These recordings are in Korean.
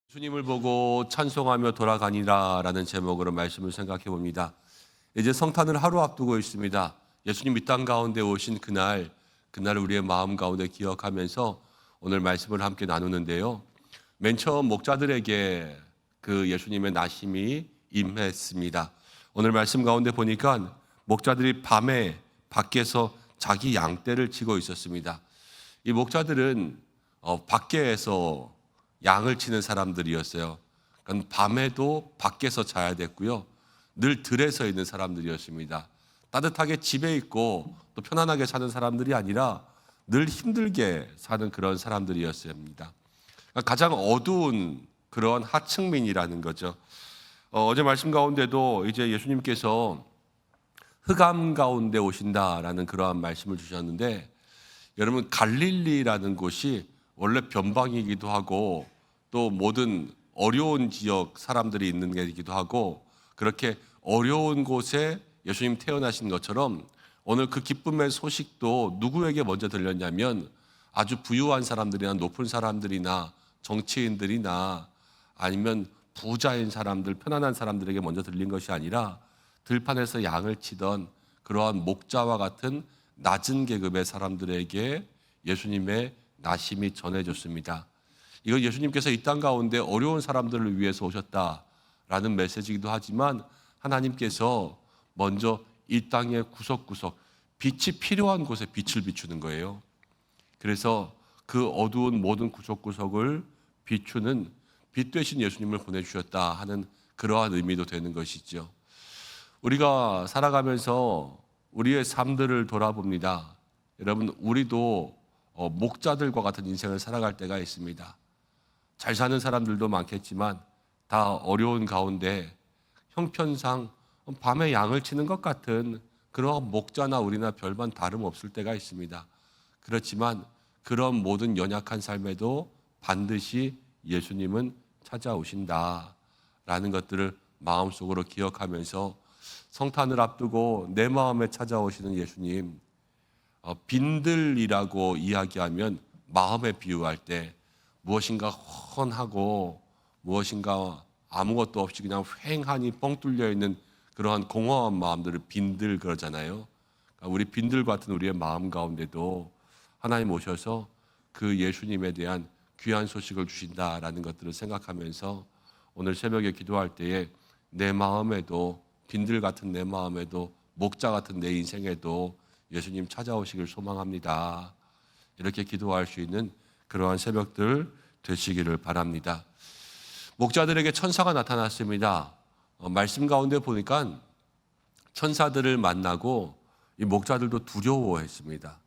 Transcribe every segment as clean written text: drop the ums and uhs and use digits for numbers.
주님을 보고 찬송하며 돌아가니라라는 제목으로 말씀을 생각해 봅니다. 이제 성탄을 하루 앞두고 있습니다. 예수님 이 땅 가운데 오신 그날 우리의 마음 가운데 기억하면서 오늘 말씀을 함께 나누는데요. 맨 처음 목자들에게 그 예수님의 나심이 임했습니다. 오늘 말씀 가운데 보니까 목자들이 밤에 밖에서 자기 양떼를 치고 있었습니다. 이 목자들은 밖에서 양을 치는 사람들이었어요. 그러니까 밤에도 밖에서 자야 됐고요. 늘 들에서 있는 사람들이었습니다. 따뜻하게 집에 있고 또 편안하게 사는 사람들이 아니라 늘 힘들게 사는 그런 사람들이었습니다. 그러니까 가장 어두운 그런 하층민이라는 거죠. 어제 말씀 가운데도 이제 예수님께서 흑암 가운데 오신다라는 그러한 말씀을 주셨는데, 여러분 갈릴리라는 곳이 원래 변방이기도 하고 또 모든 어려운 지역 사람들이 있는 데이기도 하고, 그렇게 어려운 곳에 예수님 태어나신 것처럼 오늘 그 기쁨의 소식도 누구에게 먼저 들렸냐면 아주 부유한 사람들이나 높은 사람들이나 정치인들이나 아니면 부자인 사람들, 편안한 사람들에게 먼저 들린 것이 아니라 들판에서 양을 치던 그러한 목자와 같은 낮은 계급의 사람들에게 예수님의 나심이 전해졌습니다. 이건 예수님께서 이 땅 가운데 어려운 사람들을 위해서 오셨다라는 메시지이기도 하지만, 하나님께서 먼저 이 땅의 구석구석 빛이 필요한 곳에 빛을 비추는 거예요. 그래서 그 어두운 모든 구석구석을 비추는 빛 되신 예수님을 보내주셨다 하는 그러한 의미도 되는 것이죠. 우리가 살아가면서 우리의 삶들을 돌아봅니다. 여러분, 우리도 목자들과 같은 인생을 살아갈 때가 있습니다. 잘 사는 사람들도 많겠지만 다 어려운 가운데 형편상 밤에 양을 치는 것 같은 그런 목자나 우리나 별반 다름없을 때가 있습니다. 그렇지만 그런 모든 연약한 삶에도 반드시 예수님은 찾아오신다라는 것들을 마음속으로 기억하면서 성탄을 앞두고 내 마음에 찾아오시는 예수님, 빈들이라고 이야기하면 마음에 비유할 때 무엇인가 훤하고 무엇인가 아무것도 없이 그냥 휑하니 뻥 뚫려 있는 그러한 공허한 마음들을 빈들 그러잖아요. 그러니까 우리 빈들 같은 우리의 마음 가운데도 하나님 오셔서 그 예수님에 대한 귀한 소식을 주신다라는 것들을 생각하면서 오늘 새벽에 기도할 때에 내 마음에도, 빈들 같은 내 마음에도, 목자 같은 내 인생에도 예수님 찾아오시길 소망합니다. 이렇게 기도할 수 있는 그러한 새벽들 되시기를 바랍니다. 목자들에게 천사가 나타났습니다. 말씀 가운데 보니까 천사들을 만나고 이 목자들도 두려워했습니다.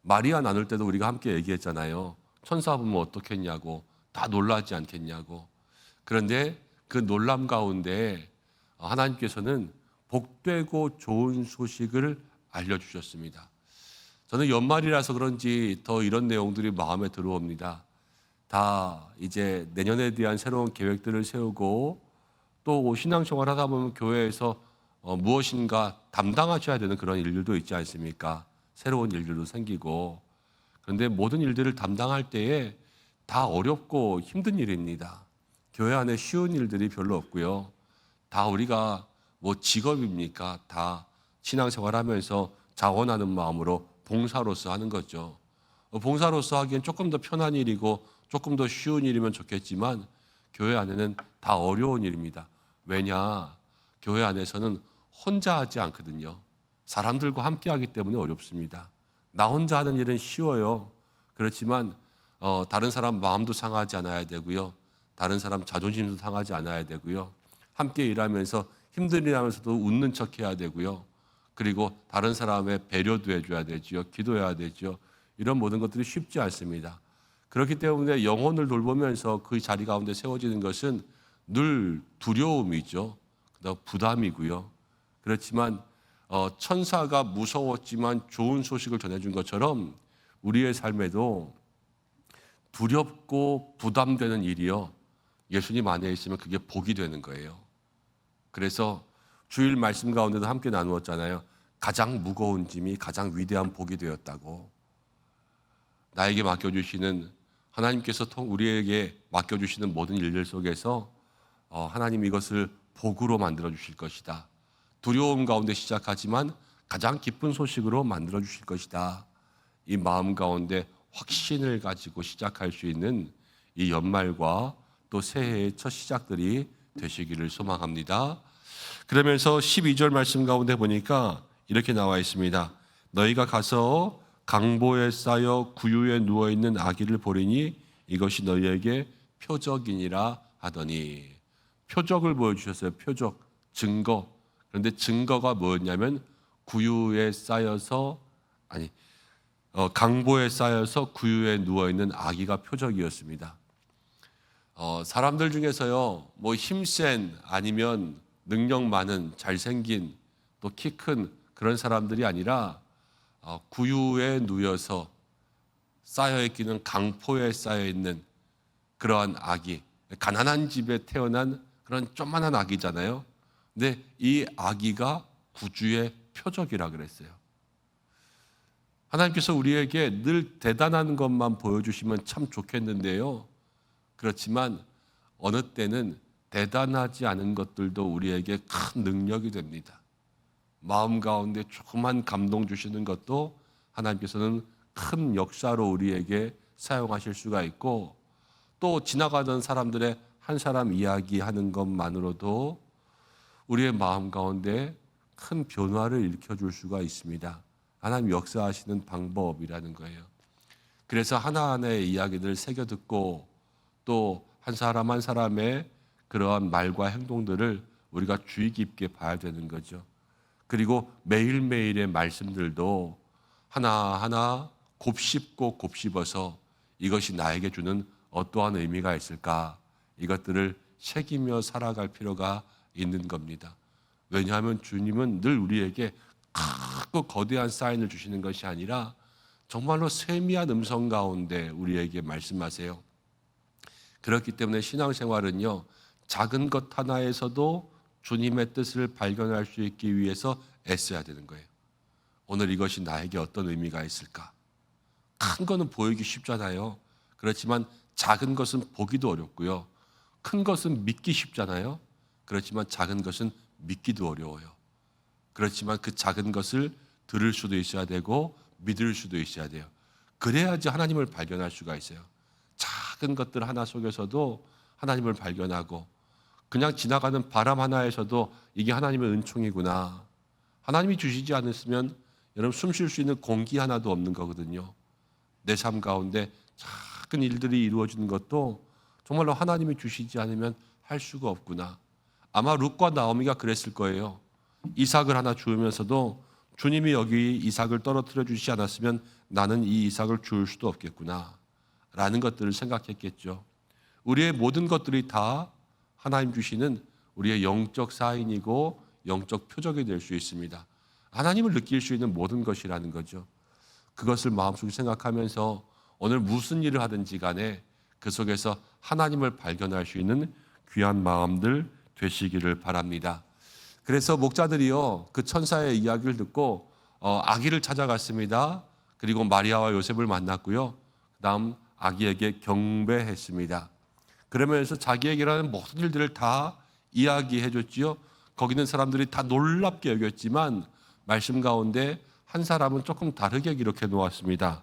마리아 나눌 때도 우리가 함께 얘기했잖아요. 천사 보면 어떻겠냐고, 다 놀라지 않겠냐고. 그런데 그 놀람 가운데 하나님께서는 복되고 좋은 소식을 알려주셨습니다. 저는 연말이라서 그런지 더 이런 내용들이 마음에 들어옵니다. 다 이제 내년에 대한 새로운 계획들을 세우고 또 신앙생활 하다 보면 교회에서 무엇인가 담당하셔야 되는 그런 일들도 있지 않습니까? 새로운 일들도 생기고. 그런데 모든 일들을 담당할 때에 다 어렵고 힘든 일입니다. 교회 안에 쉬운 일들이 별로 없고요. 다 우리가 뭐 직업입니까? 다 신앙생활 하면서 자원하는 마음으로 봉사로서 하는 거죠. 봉사로서 하기엔 조금 더 편한 일이고 조금 더 쉬운 일이면 좋겠지만 교회 안에는 다 어려운 일입니다. 왜냐? 교회 안에서는 혼자 하지 않거든요. 사람들과 함께 하기 때문에 어렵습니다. 나 혼자 하는 일은 쉬워요. 그렇지만 다른 사람 마음도 상하지 않아야 되고요. 다른 사람 자존심도 상하지 않아야 되고요. 함께 일하면서 힘든 일하면서도 웃는 척 해야 되고요. 그리고 다른 사람의 배려도 해줘야 되죠. 기도해야 되죠. 이런 모든 것들이 쉽지 않습니다. 그렇기 때문에 영혼을 돌보면서 그 자리 가운데 세워지는 것은 늘 두려움이죠. 그다음 부담이고요. 그렇지만 천사가 무서웠지만 좋은 소식을 전해준 것처럼 우리의 삶에도 두렵고 부담되는 일이요, 예수님 안에 있으면 그게 복이 되는 거예요. 그래서 주일 말씀 가운데도 함께 나누었잖아요. 가장 무거운 짐이 가장 위대한 복이 되었다고. 나에게 맡겨주시는 하나님께서 우리에게 맡겨주시는 모든 일들 속에서 하나님 이것을 복으로 만들어 주실 것이다. 두려움 가운데 시작하지만 가장 기쁜 소식으로 만들어 주실 것이다. 이 마음 가운데 확신을 가지고 시작할 수 있는 이 연말과 또 새해의 첫 시작들이 되시기를 소망합니다. 그러면서 12절 말씀 가운데 보니까 이렇게 나와 있습니다. 너희가 가서 강보에 쌓여 구유에 누워있는 아기를 보리니 이것이 너희에게 표적이니라 하더니, 표적을 보여주셨어요. 표적, 증거. 그런데 증거가 뭐였냐면 구유에 쌓여서 강보에 쌓여서 구유에 누워있는 아기가 표적이었습니다. 사람들 중에서요, 뭐 힘센 아니면 능력 많은 잘생긴 또 키 큰 그런 사람들이 아니라 구유에 누워서 쌓여있기는 강포에 쌓여있는 그러한 아기, 가난한 집에 태어난 그런 조그만한 아기잖아요. 근데 이 아기가 구주의 표적이라 그랬어요. 하나님께서 우리에게 늘 대단한 것만 보여주시면 참 좋겠는데요. 그렇지만 어느 때는 대단하지 않은 것들도 우리에게 큰 능력이 됩니다. 마음 가운데 조그만 감동 주시는 것도 하나님께서는 큰 역사로 우리에게 사용하실 수가 있고, 또 지나가던 사람들의 한 사람 이야기하는 것만으로도 우리의 마음 가운데 큰 변화를 일으켜줄 수가 있습니다. 하나님 역사하시는 방법이라는 거예요. 그래서 하나하나의 이야기들을 새겨 듣고 또 한 사람 한 사람의 그러한 말과 행동들을 우리가 주의 깊게 봐야 되는 거죠. 그리고 매일매일의 말씀들도 하나하나 곱씹고 곱씹어서 이것이 나에게 주는 어떠한 의미가 있을까, 이것들을 새기며 살아갈 필요가 있는 겁니다. 왜냐하면 주님은 늘 우리에게 크고 거대한 사인을 주시는 것이 아니라 정말로 세미한 음성 가운데 우리에게 말씀하세요. 그렇기 때문에 신앙생활은요, 작은 것 하나에서도 주님의 뜻을 발견할 수 있기 위해서 애써야 되는 거예요. 오늘 이것이 나에게 어떤 의미가 있을까? 큰 거는 보이기 쉽잖아요. 그렇지만 작은 것은 보기도 어렵고요. 큰 것은 믿기 쉽잖아요. 그렇지만 작은 것은 믿기도 어려워요. 그렇지만 그 작은 것을 들을 수도 있어야 되고 믿을 수도 있어야 돼요. 그래야지 하나님을 발견할 수가 있어요. 작은 것들 하나 속에서도 하나님을 발견하고, 그냥 지나가는 바람 하나에서도 이게 하나님의 은총이구나. 하나님이 주시지 않았으면 여러분 숨 쉴 수 있는 공기 하나도 없는 거거든요. 내 삶 가운데 작은 일들이 이루어지는 것도 정말로 하나님이 주시지 않으면 할 수가 없구나. 아마 룻과 나오미가 그랬을 거예요. 이삭을 하나 주면서도 주님이 여기 이삭을 떨어뜨려 주시지 않았으면 나는 이 이삭을 줄 수도 없겠구나 라는 것들을 생각했겠죠. 우리의 모든 것들이 다 하나님 주시는 우리의 영적 사인이고 영적 표적이 될 수 있습니다. 하나님을 느낄 수 있는 모든 것이라는 거죠. 그것을 마음속에 생각하면서 오늘 무슨 일을 하든지 간에 그 속에서 하나님을 발견할 수 있는 귀한 마음들 되시기를 바랍니다. 그래서 목자들이요, 그 천사의 이야기를 듣고 아기를 찾아갔습니다. 그리고 마리아와 요셉을 만났고요. 그 다음 아기에게 경배했습니다. 그러면서 자기에게 일어나는 모든 일들을 다 이야기해 줬지요. 거기 있는 사람들이 다 놀랍게 여겼지만 말씀 가운데 한 사람은 조금 다르게 기록해 놓았습니다.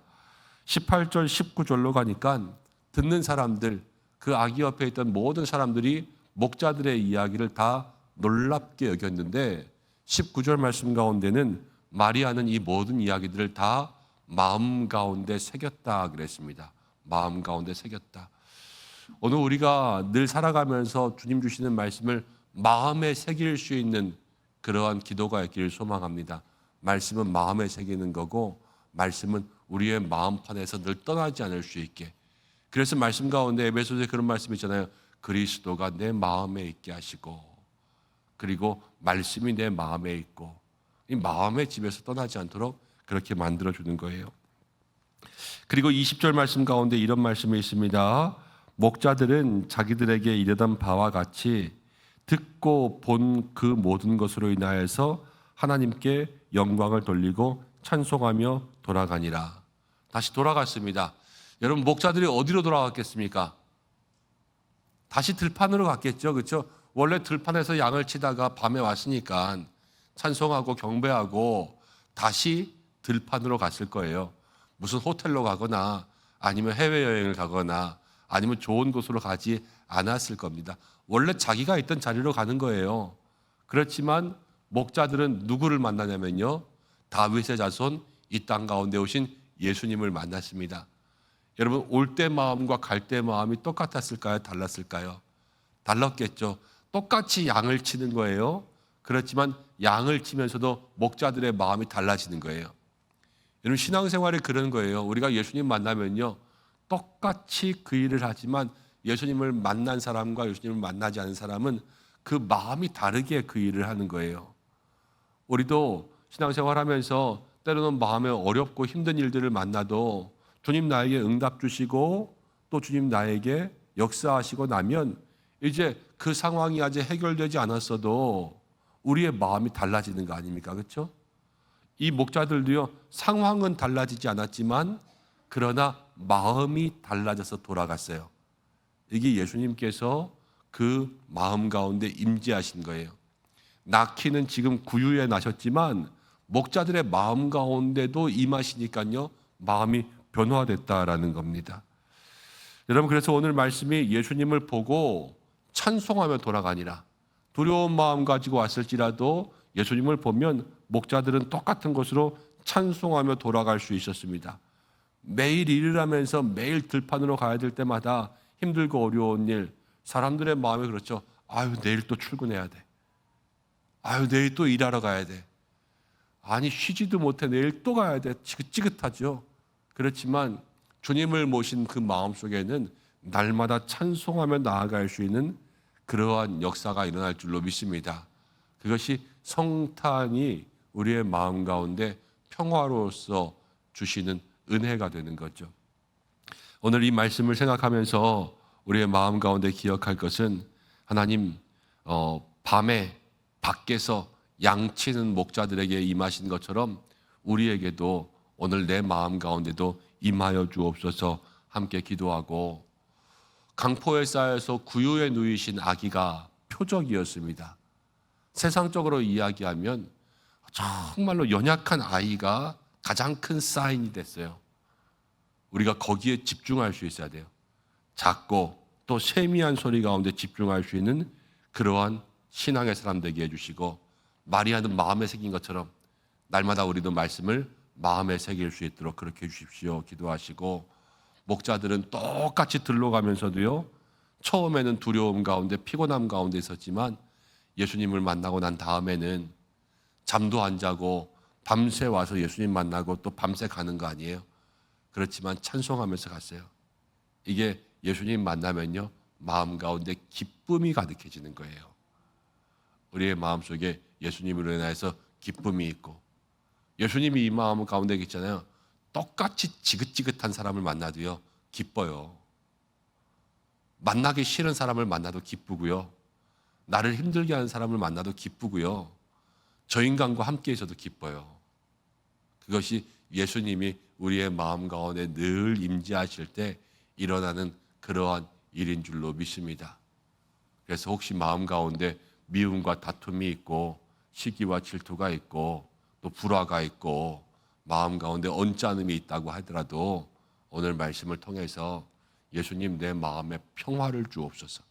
18절 19절로 가니까 듣는 사람들, 그 아기 옆에 있던 모든 사람들이 목자들의 이야기를 다 놀랍게 여겼는데 19절 말씀 가운데는 마리아는 이 모든 이야기들을 다 마음 가운데 새겼다 그랬습니다. 마음 가운데 새겼다. 오늘 우리가 늘 살아가면서 주님 주시는 말씀을 마음에 새길 수 있는 그러한 기도가 있기를 소망합니다. 말씀은 마음에 새기는 거고 말씀은 우리의 마음판에서 늘 떠나지 않을 수 있게. 그래서 말씀 가운데 에베소서에 그런 말씀 있잖아요. 그리스도가 내 마음에 있게 하시고, 그리고 말씀이 내 마음에 있고, 이 마음의 집에서 떠나지 않도록 그렇게 만들어주는 거예요. 그리고 20절 말씀 가운데 이런 말씀이 있습니다. 목자들은 자기들에게 이르던 바와 같이 듣고 본 그 모든 것으로 인하여서 하나님께 영광을 돌리고 찬송하며 돌아가니라. 다시 돌아갔습니다. 여러분, 목자들이 어디로 돌아갔겠습니까? 다시 들판으로 갔겠죠. 그렇죠? 원래 들판에서 양을 치다가 밤에 왔으니까 찬송하고 경배하고 다시 들판으로 갔을 거예요. 무슨 호텔로 가거나 아니면 해외여행을 가거나 아니면 좋은 곳으로 가지 않았을 겁니다. 원래 자기가 있던 자리로 가는 거예요. 그렇지만 목자들은 누구를 만나냐면요, 다윗의 자손, 이 땅 가운데 오신 예수님을 만났습니다. 여러분, 올 때 마음과 갈 때 마음이 똑같았을까요? 달랐을까요? 달랐겠죠. 똑같이 양을 치는 거예요. 그렇지만 양을 치면서도 목자들의 마음이 달라지는 거예요. 여러분, 신앙생활이 그런 거예요. 우리가 예수님 만나면요, 똑같이 그 일을 하지만 예수님을 만난 사람과 예수님을 만나지 않은 사람은 그 마음이 다르게 그 일을 하는 거예요. 우리도 신앙생활 하면서 때로는 마음에 어렵고 힘든 일들을 만나도 주님 나에게 응답 주시고 또 주님 나에게 역사하시고 나면 이제 그 상황이 아직 해결되지 않았어도 우리의 마음이 달라지는 거 아닙니까? 그렇죠? 이 목자들도요, 상황은 달라지지 않았지만 그러나 마음이 달라져서 돌아갔어요. 이게 예수님께서 그 마음 가운데 임재하신 거예요. 낳기는 지금 구유에 나셨지만 목자들의 마음 가운데도 임하시니까요, 마음이 변화됐다라는 겁니다. 여러분, 그래서 오늘 말씀이 예수님을 보고 찬송하며 돌아가니라. 두려운 마음 가지고 왔을지라도 예수님을 보면 목자들은 똑같은 곳으로 찬송하며 돌아갈 수 있었습니다. 매일 일을 하면서 매일 들판으로 가야 될 때마다 힘들고 어려운 일, 사람들의 마음이 그렇죠. 아유, 내일 또 출근해야 돼. 아유, 내일 또 일하러 가야 돼. 아니, 쉬지도 못해. 내일 또 가야 돼. 지긋지긋하죠. 그렇지만 주님을 모신 그 마음 속에는 날마다 찬송하며 나아갈 수 있는 그러한 역사가 일어날 줄로 믿습니다. 그것이 성탄이 우리의 마음 가운데 평화로서 주시는 은혜가 되는 거죠. 오늘 이 말씀을 생각하면서 우리의 마음 가운데 기억할 것은 하나님 밤에 밖에서 양치는 목자들에게 임하신 것처럼 우리에게도 오늘 내 마음 가운데도 임하여 주옵소서 함께 기도하고, 강포에 쌓여서 구유에 누이신 아기가 표적이었습니다. 세상적으로 이야기하면 정말로 연약한 아이가 가장 큰 사인이 됐어요. 우리가 거기에 집중할 수 있어야 돼요. 작고 또 세미한 소리 가운데 집중할 수 있는 그러한 신앙의 사람 되게 해주시고, 마리아는 마음에 새긴 것처럼 날마다 우리도 말씀을 마음에 새길 수 있도록 그렇게 해주십시오. 기도하시고, 목자들은 똑같이 들러가면서도요, 처음에는 두려움 가운데 피곤함 가운데 있었지만 예수님을 만나고 난 다음에는 잠도 안 자고 밤새 와서 예수님 만나고 또 밤새 가는 거 아니에요? 그렇지만 찬송하면서 갔어요. 이게 예수님 만나면요, 마음 가운데 기쁨이 가득해지는 거예요. 우리의 마음속에 예수님으로 인해서 기쁨이 있고, 예수님이 이 마음 가운데 있잖아요. 똑같이 지긋지긋한 사람을 만나도요, 기뻐요. 만나기 싫은 사람을 만나도 기쁘고요, 나를 힘들게 하는 사람을 만나도 기쁘고요, 저 인간과 함께 있어도 기뻐요. 그것이 예수님이 우리의 마음 가운데 늘 임재하실 때 일어나는 그러한 일인 줄로 믿습니다. 그래서 혹시 마음 가운데 미움과 다툼이 있고 시기와 질투가 있고 또 불화가 있고 마음 가운데 언짢음이 있다고 하더라도 오늘 말씀을 통해서 예수님, 내 마음에 평화를 주옵소서,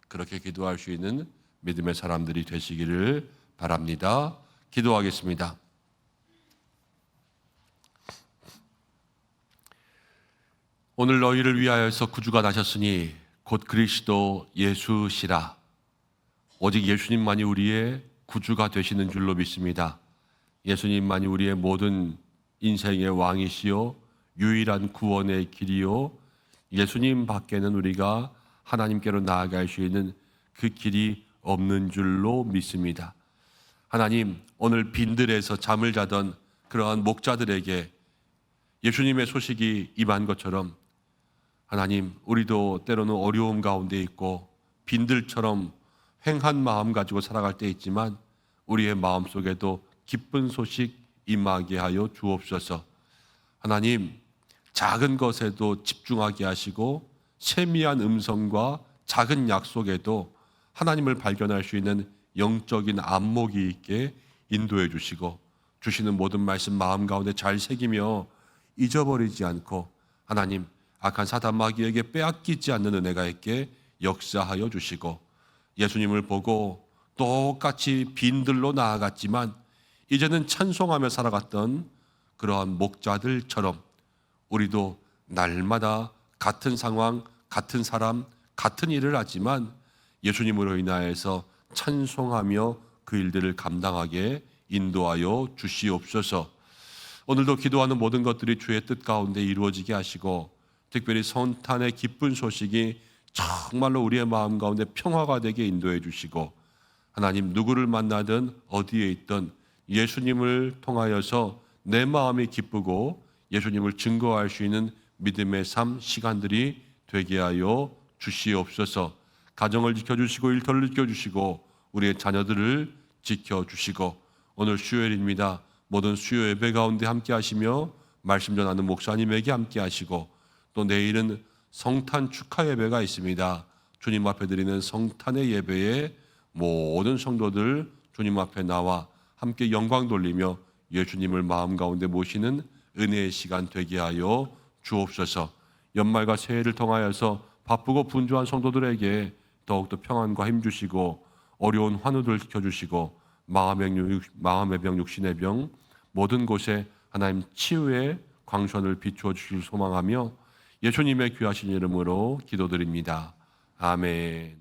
그렇게 기도할 수 있는 믿음의 사람들이 되시기를 바랍니다. 기도하겠습니다. 오늘 너희를 위하여서 구주가 나셨으니 곧 그리스도 예수시라. 오직 예수님만이 우리의 구주가 되시는 줄로 믿습니다. 예수님만이 우리의 모든 인생의 왕이시요 유일한 구원의 길이요, 예수님 밖에는 우리가 하나님께로 나아갈 수 있는 그 길이 없는 줄로 믿습니다. 하나님, 오늘 빈들에서 잠을 자던 그러한 목자들에게 예수님의 소식이 임한 것처럼 하나님, 우리도 때로는 어려움 가운데 있고 빈들처럼 횡한 마음 가지고 살아갈 때 있지만 우리의 마음속에도 기쁜 소식 임하게 하여 주옵소서. 하나님, 작은 것에도 집중하게 하시고 세미한 음성과 작은 약속에도 하나님을 발견할 수 있는 영적인 안목이 있게 인도해 주시고 주시는 모든 말씀 마음 가운데 잘 새기며 잊어버리지 않고 하나님 악한 사단 마귀에게 빼앗기지 않는 은혜가 있게 역사하여 주시고 예수님을 보고 똑같이 빈들로 나아갔지만 이제는 찬송하며 살아갔던 그러한 목자들처럼 우리도 날마다 같은 상황, 같은 사람, 같은 일을 하지만 예수님으로 인하여서 찬송하며 그 일들을 감당하게 인도하여 주시옵소서. 오늘도 기도하는 모든 것들이 주의 뜻 가운데 이루어지게 하시고 특별히 성탄의 기쁜 소식이 정말로 우리의 마음 가운데 평화가 되게 인도해 주시고 하나님 누구를 만나든 어디에 있든 예수님을 통하여서 내 마음이 기쁘고 예수님을 증거할 수 있는 믿음의 삶 시간들이 되게 하여 주시옵소서. 가정을 지켜주시고 일터를 지켜주시고 우리의 자녀들을 지켜주시고 오늘 수요일입니다. 모든 수요 예배 가운데 함께 하시며 말씀 전하는 목사님에게 함께 하시고 또 내일은 성탄 축하 예배가 있습니다. 주님 앞에 드리는 성탄의 예배에 모든 성도들 주님 앞에 나와 함께 영광 돌리며 예수님을 마음 가운데 모시는 은혜의 시간 되게 하여 주옵소서. 연말과 새해를 통하여서 바쁘고 분주한 성도들에게 더욱더 평안과 힘 주시고 어려운 환우들 지켜주시고 마음의 병, 육신의 병 모든 곳에 하나님 치유의 광선을 비추어 주실 소망하며 예수님의 귀하신 이름으로 기도드립니다. 아멘.